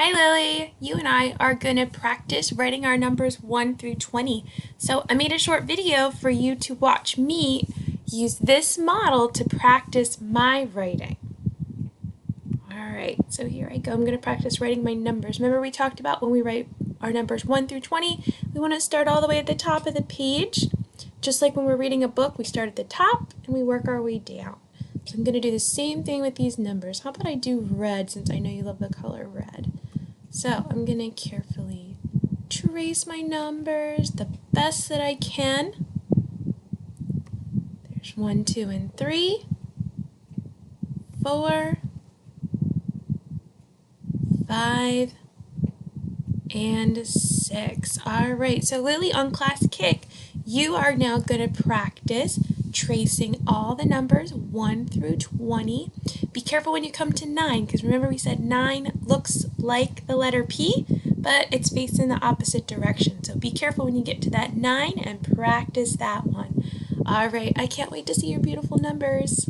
Hi Lily, you and I are going to practice writing our numbers 1 through 20. So I made a short video for you to watch me use this model to practice my writing. Alright, so here I go. I'm going to practice writing my numbers. Remember we talked about when we write our numbers 1 through 20, we want to start all the way at the top of the page. Just like when we're reading a book, we start at the top and we work our way down. So I'm going to do the same thing with these numbers. How about I do red since I know you love the color red. So I'm going to carefully trace my numbers the best that I can. There's 1, 2, and 3, 4, 5, and 6. Alright, so Lily, on Class Kick, you are now going to practice tracing all the numbers 1 through 20. Be careful when you come to 9, because remember we said 9 looks like the letter P, but it's facing the opposite direction. So be careful when you get to that 9 and practice that one. Alright, I can't wait to see your beautiful numbers.